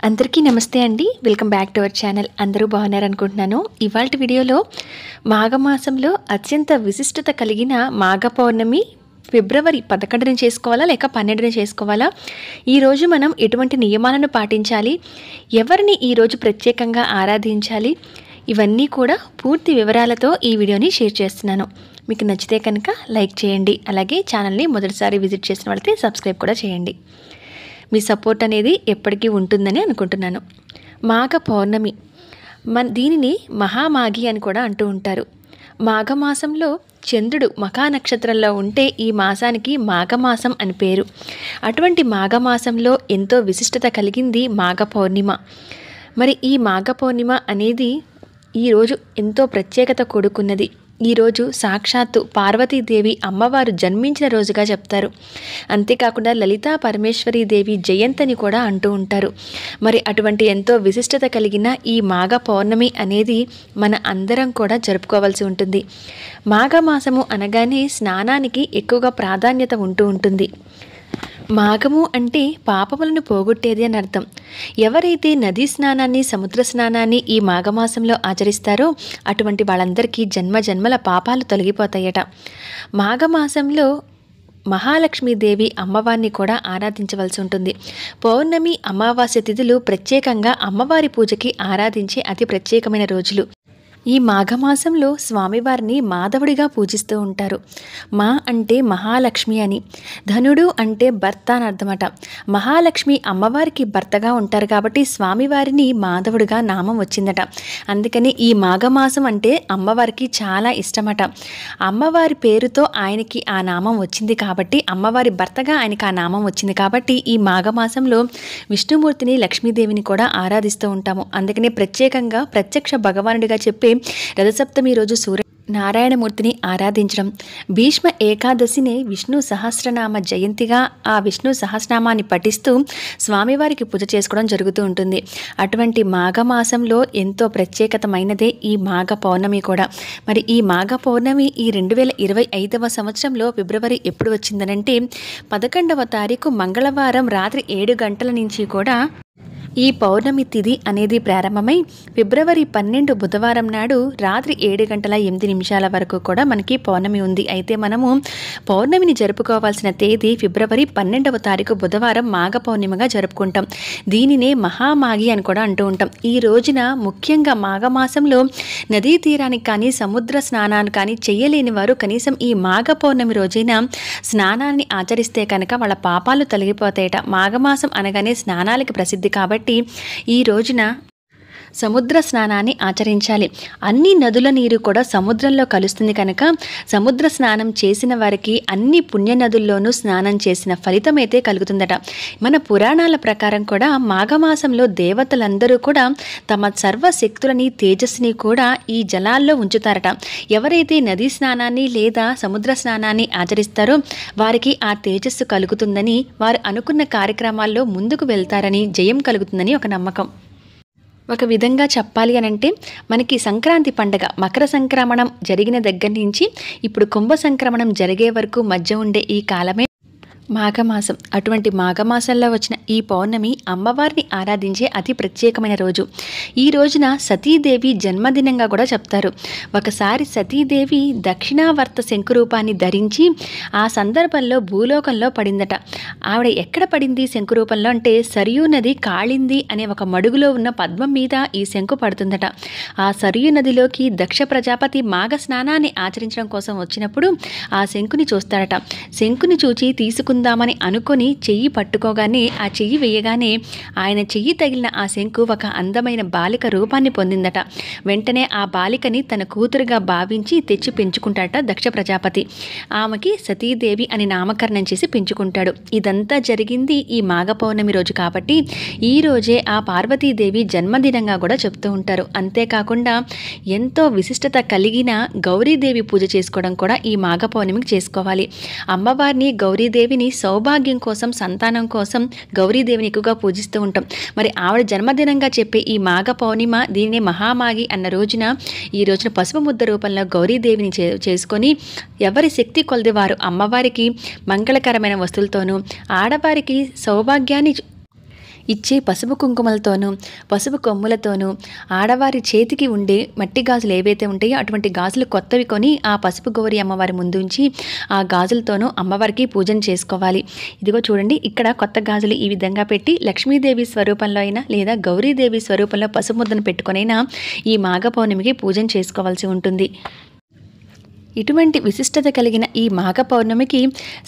అందరికీ నమస్తే అండి. Welcome back to our channel. అందరూ బాగున్నారనుకుంటున్నాను. ఇవాల్టి వీడియోలో మాఘమాసంలో అత్యంత విశిష్టత కలిగిన మాఘ పౌర్ణమి ఫిబ్రవరి 11న చేసుకోవాలా లేక 12న చేసుకోవాలా, ఈరోజు మనం ఎటువంటి నియమాలను పాటించాలి, ఎవరిని ఈరోజు ప్రత్యేకంగా ఆరాధించాలి, ఇవన్నీ కూడా పూర్తి వివరాలతో ఈ వీడియోని షేర్ చేస్తున్నాను. మీకు నచ్చితే కనుక లైక్ చేయండి. అలాగే ఛానల్ని మొదటిసారి విజిట్ చేసిన వాళ్ళైతే సబ్స్క్రైబ్ కూడా చేయండి. మీ సపోర్ట్ అనేది ఎప్పటికీ ఉంటుందని అనుకుంటున్నాను. మాఘ పౌర్ణమి దీనిని మహామాఘి అని కూడా అంటూ ఉంటారు. మాఘమాసంలో చంద్రుడు మఖా నక్షత్రంలో ఉంటే ఈ మాసానికి మాఘమాసం అని పేరు. అటువంటి మాఘమాసంలో ఎంతో విశిష్టత కలిగింది మాఘ పౌర్ణిమ. మరి ఈ మాఘ పౌర్ణిమ అనేది ఈరోజు ఎంతో ప్రత్యేకత కూడుకున్నది. ఈరోజు సాక్షాత్తు పార్వతీదేవి అమ్మవారు జన్మించిన రోజుగా చెప్తారు. అంతేకాకుండా లలితా పరమేశ్వరీదేవి జయంతిని కూడా అంటూ ఉంటారు. మరి అటువంటి ఎంతో విశిష్టత కలిగిన ఈ మాఘ పౌర్ణమి అనేది మన అందరం కూడా జరుపుకోవాల్సి ఉంటుంది. మాఘమాసము అనగానే స్నానానికి ఎక్కువగా ప్రాధాన్యత ఉంటూ ఉంటుంది. మాఘము అంటే పాపములను పోగొట్టేది అని అర్థం. ఎవరైతే నదీ స్నానాన్ని, సముద్ర స్నానాన్ని ఈ మాఘమాసంలో ఆచరిస్తారో అటువంటి వాళ్ళందరికీ జన్మజన్మల పాపాలు తొలగిపోతాయట. మాఘమాసంలో మహాలక్ష్మీదేవి అమ్మవారిని కూడా ఆరాధించవలసి ఉంటుంది. పౌర్ణమి, అమావాస్య తిథులు ప్రత్యేకంగా అమ్మవారి పూజకి ఆరాధించే అతి ప్రత్యేకమైన రోజులు. ఈ మాఘమాసంలో స్వామివారిని మాధవుడిగా పూజిస్తూ ఉంటారు. మా అంటే మహాలక్ష్మి అని, ధనుడు అంటే భర్త అని అర్థమట. మహాలక్ష్మి అమ్మవారికి భర్తగా ఉంటారు కాబట్టి స్వామివారిని మాధవుడిగా నామం వచ్చిందట. అందుకని ఈ మాఘమాసం అంటే అమ్మవారికి చాలా ఇష్టమట. అమ్మవారి పేరుతో ఆయనకి ఆ నామం వచ్చింది కాబట్టి, అమ్మవారి భర్తగా ఆయనకి ఆ నామం వచ్చింది కాబట్టి ఈ మాఘమాసంలో విష్ణుమూర్తిని, లక్ష్మీదేవిని కూడా ఆరాధిస్తూ ఉంటాము. అందుకనే ప్రత్యేకంగా ప్రత్యక్ష భగవానుడిగా చెప్పి రథసప్తమి రోజు నారాయణమూర్తిని ఆరాధించడం, భీష్మ ఏకాదశిని విష్ణు సహస్రనామ జయంతిగా ఆ విష్ణు సహస్రనామాన్ని పఠిస్తూ స్వామివారికి పూజ చేసుకోవడం జరుగుతూ ఉంటుంది. అటువంటి మాఘమాసంలో ఎంతో ప్రత్యేకతమైనదే ఈ మాఘ పౌర్ణమి కూడా. మరి ఈ మాఘ పౌర్ణమి ఈ 2025వ సంవత్సరంలో ఫిబ్రవరి ఎప్పుడు వచ్చిందనంటే 11వ తారీఖు మంగళవారం రాత్రి 7 గంటల నుంచి కూడా ఈ పౌర్ణమి తిథి అనేది ప్రారంభమై ఫిబ్రవరి 12 బుధవారం నాడు రాత్రి 7:08 వరకు కూడా మనకి పౌర్ణమి ఉంది. అయితే మనము పౌర్ణమిని జరుపుకోవాల్సిన తేదీ ఫిబ్రవరి 12వ తారీఖు బుధవారం మాఘ పౌర్ణమిగా జరుపుకుంటాం. దీనినే మహామాఘి అని కూడా అంటూ ఉంటాం. ఈ రోజున ముఖ్యంగా మాఘమాసంలో నదీ తీరానికి కానీ సముద్ర స్నానాలు కానీ చేయలేని వారు కనీసం ఈ మాఘ పౌర్ణమి రోజైన స్నానాన్ని ఆచరిస్తే కనుక వాళ్ళ పాపాలు తొలగిపోతాయట. మాఘమాసం అనగానే స్నానాలకి ప్రసిద్ధి కాబట్టి ఈ రోజున సముద్ర స్నానాన్ని ఆచరించాలి. అన్ని నదుల నీరు కూడా సముద్రంలో కలుస్తుంది కనుక సముద్ర స్నానం చేసిన వారికి అన్ని పుణ్య నదుల్లోనూ స్నానం చేసిన ఫలితం అయితే కలుగుతుందట. మన పురాణాల ప్రకారం కూడా మాఘమాసంలో దేవతలందరూ కూడా తమ సర్వశక్తులని, తేజస్సుని కూడా ఈ జలాల్లో ఉంచుతారట. ఎవరైతే నదీ స్నానాన్ని లేదా సముద్ర స్నానాన్ని ఆచరిస్తారో వారికి ఆ తేజస్సు కలుగుతుందని, వారు అనుకున్న కార్యక్రమాల్లో ముందుకు వెళ్తారని, జయం కలుగుతుందని ఒక నమ్మకం. ఒక విధంగా చెప్పాలి అనంటే మనకి సంక్రాంతి పండగ మకర సంక్రమణం జరిగిన దగ్గర నుంచి ఇప్పుడు కుంభ సంక్రమణం జరిగే వరకు మధ్య ఉండే ఈ కాలమే మాఘమాసం. అటువంటి మాఘమాసంలో వచ్చిన ఈ పౌర్ణమి అమ్మవారిని ఆరాధించే అతి ప్రత్యేకమైన రోజు. ఈ రోజున సతీదేవి జన్మదినంగా కూడా చెప్తారు. ఒకసారి సతీదేవి దక్షిణావర్త శంకురూపాన్ని ధరించి ఆ సందర్భంలో భూలోకంలో పడిందట. ఆవిడ ఎక్కడ పడింది శంకురూపంలో అంటే సరియు నది కాళింది అనే ఒక మడుగులో ఉన్న పద్మం మీద ఈ శంకు పడుతుందట. ఆ సరియు నదిలోకి దక్ష ప్రజాపతి మాఘ స్నానాన్ని ఆచరించడం కోసం వచ్చినప్పుడు ఆ శంకుని చూస్తాడట. శంకుని చూచి తీసుకుందామని అనుకొని చెయ్యి పట్టుకోగానే, ఆ చెయ్యి వేయగానే ఆయన చెయ్యి తగిలిన ఆ శంకు ఒక అందమైన బాలిక రూపాన్ని పొందిందట. వెంటనే ఆ బాలికని తన కూతురుగా భావించి తెచ్చి పెంచుకుంటాడట దక్ష ప్రజాపతి. ఆమెకి సతీదేవి అని నామకరణం చేసి పెంచుకుంటాడు. ఇదంతా జరిగింది ఈ మాఘ పౌర్ణమి రోజు కాబట్టి ఈ రోజే ఆ పార్వతీదేవి జన్మదినంగా కూడా చెప్తూ ఉంటారు. అంతేకాకుండా ఎంతో విశిష్టత కలిగిన గౌరీదేవి పూజ చేసుకోవడం కూడా ఈ మాఘ పౌర్ణమికి చేసుకోవాలి. అమ్మవారిని, గౌరీదేవిని సౌభాగ్యం కోసం, సంతానం కోసం గౌరీదేవిని ఎక్కువగా పూజిస్తూ ఉంటాం. మరి ఆవిడ జన్మదినంగా చెప్పే ఈ మాఘ పౌర్ణిమ, దీనినే మహామాఘి అన్న రోజున ఈ రోజున పసుపు ముద్ద రూపంలో గౌరీదేవిని చేసుకొని ఎవరి శక్తి కొలది వారు అమ్మవారికి మంగళకరమైన వస్తువులతోనూ, ఆడవారికి సౌభాగ్యాన్ని ఇచ్చే పసుపు కుంకుమలతోనూ పసుపు కొమ్ములతోనూ ఆడవారి చేతికి ఉండే మట్టి గాజులు ఏవైతే ఉంటాయో అటువంటి గాజులు కొత్తవి కొని ఆ పసుపు గౌరి అమ్మవారి ముందుంచి ఆ గాజులతోనూ అమ్మవారికి పూజను చేసుకోవాలి. ఇదిగో చూడండి, ఇక్కడ కొత్త గాజులు ఈ విధంగా పెట్టి లక్ష్మీదేవి స్వరూపంలో అయినా లేదా గౌరీదేవి స్వరూపంలో పసుపు ముద్దను పెట్టుకొనైనా ఈ మాఘ పౌర్ణమికి పూజను చేసుకోవాల్సి ఉంటుంది. ఇటువంటి విశిష్టత కలిగిన ఈ మాఘ పౌర్ణమికి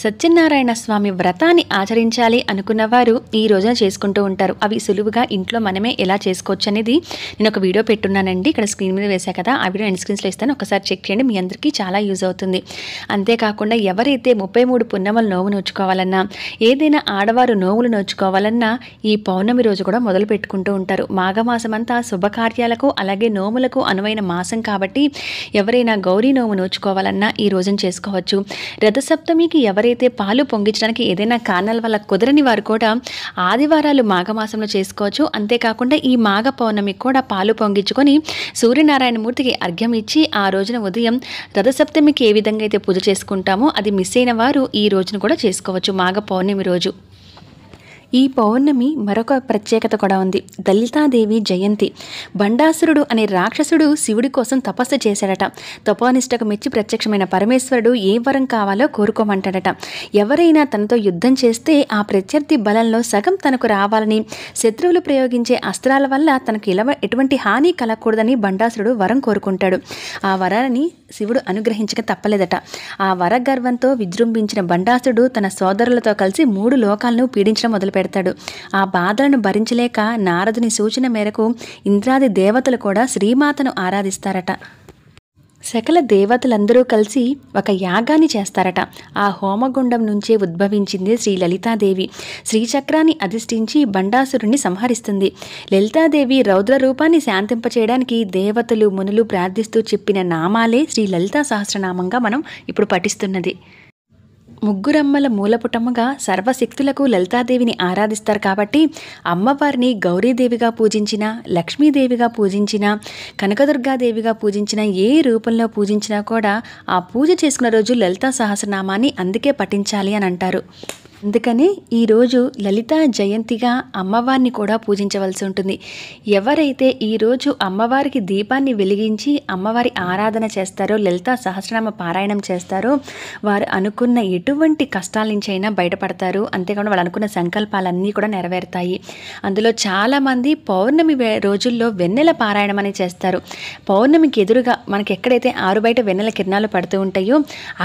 సత్యనారాయణ స్వామి వ్రతాన్ని ఆచరించాలి అనుకున్న వారు ఈ రోజున చేసుకుంటూ ఉంటారు. అవి సులువుగా ఇంట్లో మనమే ఎలా చేసుకోవచ్చు అనేది నేను ఒక వీడియో పెట్టున్నానండి. ఇక్కడ స్క్రీన్ మీద వేసా కదా, ఆ వీడియో ఎండ్ స్క్రీన్స్లో ఇస్తాను, ఒకసారి చెక్ చేయండి, మీ అందరికీ చాలా యూజ్ అవుతుంది. అంతేకాకుండా ఎవరైతే 33 పున్నమలు నోము నోచుకోవాలన్నా, ఏదైనా ఆడవారు నోములు నోచుకోవాలన్నా ఈ పౌర్ణమి రోజు కూడా మొదలు పెట్టుకుంటూ ఉంటారు. మాఘమాసం అంతా శుభకార్యాలకు అలాగే నోములకు అనువైన మాసం కాబట్టి ఎవరైనా గౌరీ నోము నోచుకోవాలన్నా ఈ రోజున చేసుకోవచ్చు. రథసప్తమికి ఎవరైతే పాలు పొంగించడానికి ఏదైనా కారణాల వల్ల కుదరని వారు కూడా ఆదివారాలు మాఘమాసంలో చేసుకోవచ్చు. అంతేకాకుండా ఈ మాఘ పౌర్ణమికి కూడా పాలు పొంగించుకొని సూర్యనారాయణమూర్తికి అర్ఘ్యం ఇచ్చి ఆ రోజున ఉదయం రథసప్తమికి ఏ విధంగా అయితే పూజ చేసుకుంటామో అది మిస్ అయిన వారు ఈ రోజున కూడా చేసుకోవచ్చు, మాఘ పౌర్ణమి రోజు. ఈ పౌర్ణమి మరొక ప్రత్యేకత కూడా ఉంది. లలితాదేవి జయంతి. బండాసురుడు అనే రాక్షసుడు శివుడి కోసం తపస్సు చేశాడట. తపోనిష్టకు మెచ్చి ప్రత్యక్షమైన పరమేశ్వరుడు ఏ వరం కావాలో కోరుకోమంటాడట. ఎవరైనా తనతో యుద్ధం చేస్తే ఆ ప్రత్యర్థి బలంలో సగం తనకు రావాలని, శత్రువులు ప్రయోగించే అస్త్రాల వల్ల తనకు ఎటువంటి హాని కలగకూడదని బండాసురుడు వరం కోరుకుంటాడు. ఆ వరాన్ని శివుడు అనుగ్రహించక తప్పలేదట. ఆ వర గర్వంతో విజృంభించిన బండాసురుడు తన సోదరులతో కలిసి 3 లోకాలను పీడించడం మొదలుపెట్టాడు. ఆ బాధలను భరించలేక నారదుని సూచన మేరకు ఇంద్రాది దేవతలు కూడా శ్రీమాతను ఆరాధిస్తారట. సకల దేవతలందరూ కలిసి ఒక యాగాన్ని చేస్తారట. ఆ హోమగుండం నుంచే ఉద్భవించింది శ్రీ లలితాదేవి. శ్రీచక్రాన్ని అధిష్ఠించి బండాసురుణ్ణి సంహరిస్తుంది. లలితాదేవి రౌద్ర రూపాన్ని శాంతింపచేయడానికి దేవతలు మునులు ప్రార్థిస్తూ చెప్పిన నామాలే శ్రీ లలితా సహస్రనామంగా మనం ఇప్పుడు పఠిస్తున్నది. ముగ్గురమ్మల మూలపుటముగా సర్వశక్తులకు లలితాదేవిని ఆరాధిస్తారు కాబట్టి అమ్మవారిని గౌరీదేవిగా పూజించినా, లక్ష్మీదేవిగా పూజించినా, కనకదుర్గాదేవిగా పూజించినా, ఏ రూపంలో పూజించినా కూడా ఆ పూజ చేసుకున్న రోజు లలితా సహస్రనామాన్ని అందుకే పఠించాలి అని అంటారు. అందుకనే ఈరోజు లలితా జయంతిగా అమ్మవారిని కూడా పూజించవలసి ఉంటుంది. ఎవరైతే ఈరోజు అమ్మవారికి దీపాన్ని వెలిగించి అమ్మవారి ఆరాధన చేస్తారో, లలితా సహస్రనామ పారాయణం చేస్తారో వారు అనుకున్న ఎటువంటి కష్టాల నుంచి అయినా బయటపడతారు. అంతేకాకుండా వాళ్ళు అనుకున్న సంకల్పాలన్నీ కూడా నెరవేరుతాయి. అందులో చాలామంది పౌర్ణమి రోజుల్లో వెన్నెల పారాయణం అని చేస్తారు. పౌర్ణమికి ఎదురుగా మనకి ఎక్కడైతే 6 బయట వెన్నెల కిరణాలు పడుతూ ఉంటాయో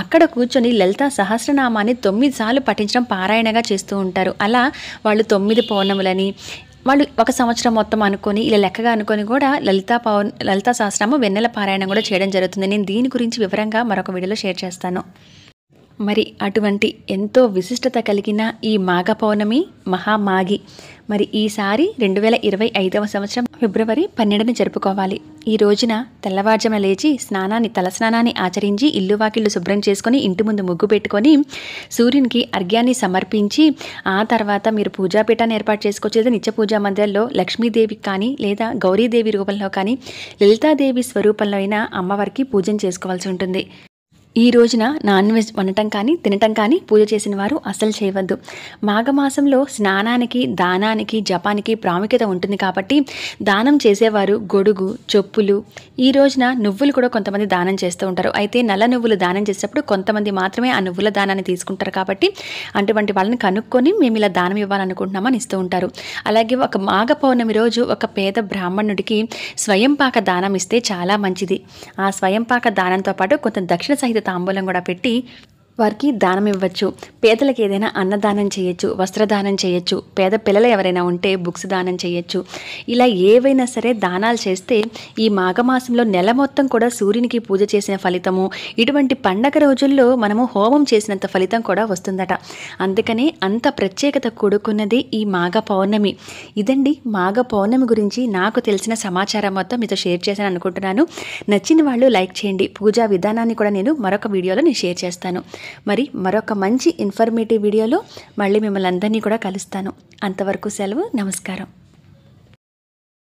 అక్కడ కూర్చొని లలితా సహస్రనామాన్ని 9 సార్లు పఠించడం పారాయణగా చేస్తూ ఉంటారు. అలా వాళ్ళు 9 పౌర్ణములని వాళ్ళు ఒక సంవత్సరం మొత్తం అనుకొని ఇలా లెక్కగా అనుకొని కూడా లలితా సహస్రనామం వెన్నెల పారాయణం కూడా చేయడం జరుగుతుంది. నేను దీని గురించి వివరంగా మరొక వీడియోలో షేర్ చేస్తాను. మరి అటువంటి ఎంతో విశిష్టత కలిగిన ఈ మాఘ పౌర్ణమి మహామాఘి మరి ఈసారి 2025వ సంవత్సరం ఫిబ్రవరి 12ని జరుపుకోవాలి. ఈ రోజున తెల్లవారుజామున లేచి తలస్నానాన్ని ఆచరించి ఇల్లు వాకిళ్ళు శుభ్రం చేసుకొని ఇంటి ముందు ముగ్గు పెట్టుకొని సూర్యునికి అర్ఘ్యాన్ని సమర్పించి ఆ తర్వాత మీరు పూజాపీఠాన్ని ఏర్పాటు చేసుకోవచ్చు. లేదా నిత్య పూజా మందిరంలో లక్ష్మీదేవికి కానీ లేదా గౌరీదేవి రూపంలో కానీ లలితాదేవి స్వరూపంలో అయినా అమ్మవారికి పూజను చేసుకోవాల్సి ఉంటుంది. ఈ రోజున నాన్ వెజ్ వండటం కానీ తినటం కానీ పూజ చేసిన వారు అస్సలు చేయవద్దు. మాఘమాసంలో స్నానానికి, దానానికి, జపానికి ప్రాముఖ్యత ఉంటుంది కాబట్టి దానం చేసేవారు గొడుగు, చెప్పులు, ఈ రోజున నువ్వులు కూడా కొంతమంది దానం చేస్తూ ఉంటారు. అయితే నల్ల నువ్వులు దానం చేసేటప్పుడు కొంతమంది మాత్రమే ఆ నువ్వుల దానాన్ని తీసుకుంటారు కాబట్టి అటువంటి వాళ్ళని కనుక్కొని మేము ఇలా దానం ఇవ్వాలనుకుంటున్నామని ఇస్తూ ఉంటారు. అలాగే ఒక మాఘ పౌర్ణమి రోజు ఒక పేద బ్రాహ్మణుడికి స్వయంపాక దానం ఇస్తే చాలా మంచిది. ఆ స్వయంపాక దానంతో పాటు కొంత దక్షిణ సహిత తాంబూలం కూడా పెట్టి వారికి దానం ఇవ్వచ్చు. పేదలకు ఏదైనా అన్నదానం చేయొచ్చు, వస్త్రదానం చేయొచ్చు, పేద పిల్లలు ఎవరైనా ఉంటే బుక్స్ దానం చేయొచ్చు. ఇలా ఏవైనా సరే దానాలు చేస్తే ఈ మాఘమాసంలో నెల మొత్తం కూడా సూర్యునికి పూజ చేసిన ఫలితము, ఇటువంటి పండగ రోజుల్లో మనము హోమం చేసినంత ఫలితం కూడా వస్తుందట. అందుకనే అంత ప్రత్యేకత కూడుకున్నది ఈ మాఘ పౌర్ణమి. ఇదండి మాఘ పౌర్ణమి గురించి నాకు తెలిసిన సమాచారం మొత్తం మీతో షేర్ చేశాను అనుకుంటున్నాను. నచ్చిన వాళ్ళు లైక్ చేయండి. పూజా విధానాన్ని కూడా నేను మరొక వీడియోలో షేర్ చేస్తాను. మరి మరొక మంచి ఇన్ఫర్మేటివ్ వీడియోలో మళ్ళీ మిమ్మల్ని అందరినీ కూడా కలుస్తాను. అంతవరకు సెలవు. నమస్కారం.